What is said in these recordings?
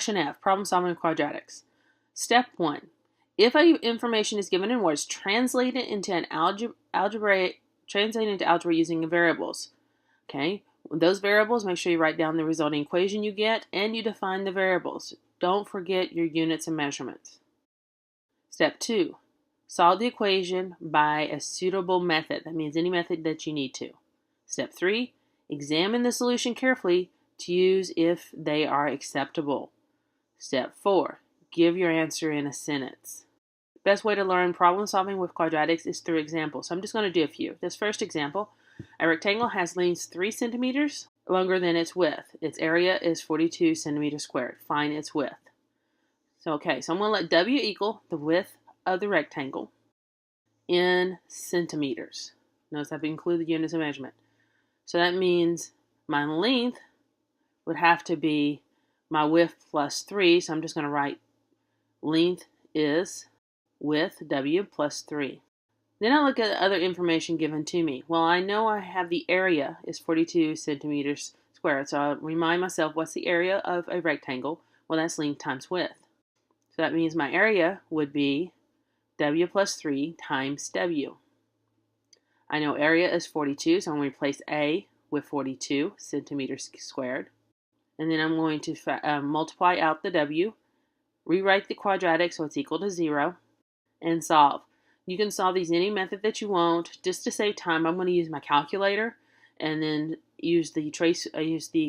Section F, problem solving with quadratics. Step 1. If information is given in words, translate it into an algebra using variables. Okay, those variables, make sure you write down the resulting equation you get and you define the variables. Don't forget your units and measurements. Step 2. Solve the equation by a suitable method. That means any method that you need to. Step 3. Examine the solution carefully to use if they are acceptable. Step 4. Give your answer in a sentence. Best way to learn problem solving with quadratics is through examples. So I'm just going to do a few. This first example, a rectangle has length 3 centimeters longer than its width. Its area is 42 centimeters squared. Find its width. So I'm going to let W equal the width of the rectangle in centimeters. Notice I've included the units of measurement. So that means my length would have to be my width plus 3. So I'm just going to write length is width W plus 3. Then I look at the other information given to me. Well, I know I have the area is 42 centimeters squared. So I'll remind myself, what's the area of a rectangle? Well, that's length times width. So that means my area would be W plus 3 times W. I know area is 42, so I'm going to replace A with 42 centimeters squared. And then I'm going to multiply out the W, rewrite the quadratic so it's equal to 0, and solve. You can solve these any method that you want. Just to save time, I'm going to use my calculator and then use the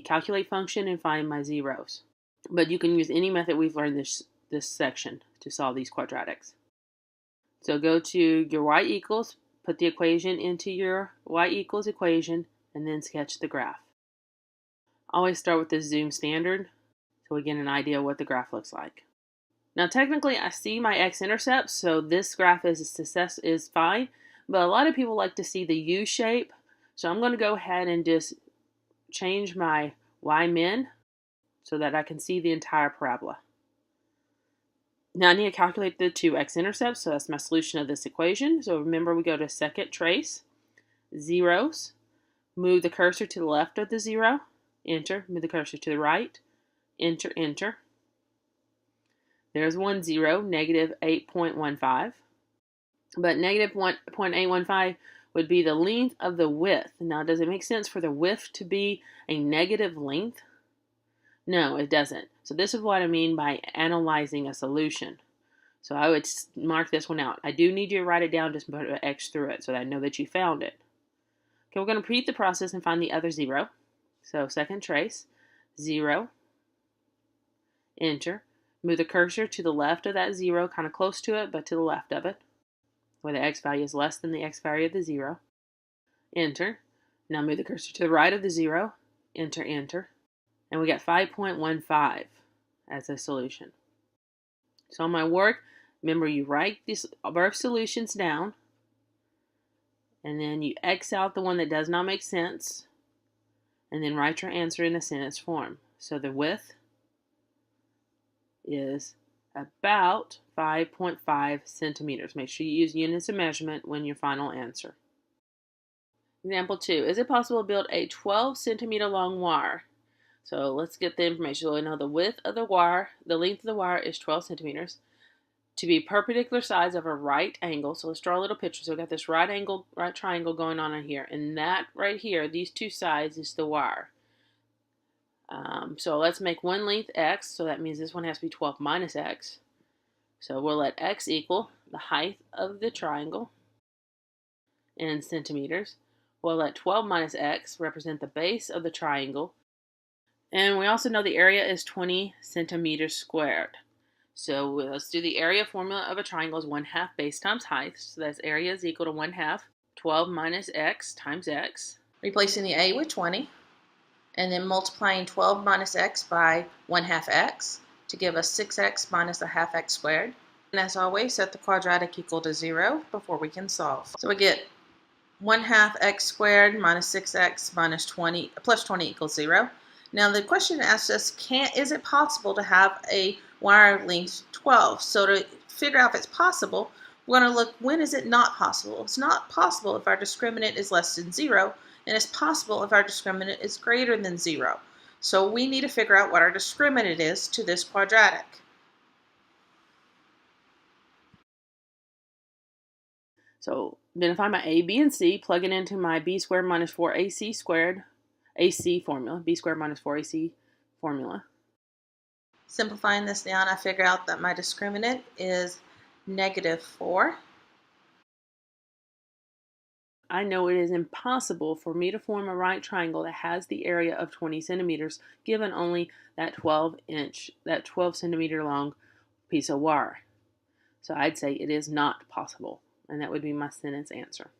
calculate function and find my zeros. But you can use any method we've learned this section to solve these quadratics. So go to your y equals, put the equation into your y equals equation, and then sketch the graph. Always start with the zoom standard so we get an idea of what the graph looks like. Now technically I see my x-intercepts, so this graph is fine, but a lot of people like to see the U shape, so I'm going to go ahead and just change my y-min so that I can see the entire parabola. Now I need to calculate the two x-intercepts, so that's my solution of this equation. So remember, we go to second trace, zeros, move the cursor to the left of the 0, enter, move the cursor to the right, enter, enter. There's 1 0, negative 8.15. But negative 0.815 would be the length of the width. Now, does it make sense for the width to be a negative length? No, it doesn't. So this is what I mean by analyzing a solution. So I would mark this one out. I do need you to write it down, just put an X through it so that I know that you found it. Okay, we're going to repeat the process and find the other 0. So second trace, 0, enter. Move the cursor to the left of that 0, kind of close to it, but to the left of it, where the x value is less than the x value of the 0. Enter. Now move the cursor to the right of the 0, enter, enter. And we got 5.15 as a solution. So on my work, remember you write these both solutions down, and then you X out the one that does not make sense, and then write your answer in a sentence form. So the width is about 5.5 centimeters. Make sure you use units of measurement when your final answer. Example 2. Is it possible to build a 12 centimeter long wire? So let's get the information. So we know the width of the wire, the length of the wire is 12 centimeters. To be perpendicular sides of a right angle. So let's draw a little picture. So we got this right triangle going on in here. And that right here, these two sides is the wire. So let's make one length x. So that means this one has to be 12 minus x. So we'll let x equal the height of the triangle in centimeters. We'll let 12 minus x represent the base of the triangle. And we also know the area is 20 centimeters squared. So let's do the area formula of a triangle is 1/2 base times height. So that's area is equal to 1/2 12 minus x times x. Replacing the a with 20, and then multiplying 12 minus x by 1/2 x to give us 6x minus 1/2 x squared. And as always, set the quadratic equal to 0 before we can solve. So we get 1/2 x squared minus 6x minus 20 plus 20 equals 0. Now the question asks us, is it possible to have a wire length 12? So to figure out if it's possible, we're going to look, when is it not possible? It's not possible if our discriminant is less than 0, and it's possible if our discriminant is greater than 0. So we need to figure out what our discriminant is to this quadratic. So identify my a, b, and c, plug it into my b squared minus 4ac squared ac formula, b squared minus 4ac formula. Simplifying this down, I figure out that my discriminant is -4. I know it is impossible for me to form a right triangle that has the area of 20 centimeters given only that 12 centimeter long piece of wire. So I'd say it is not possible, and that would be my sentence answer.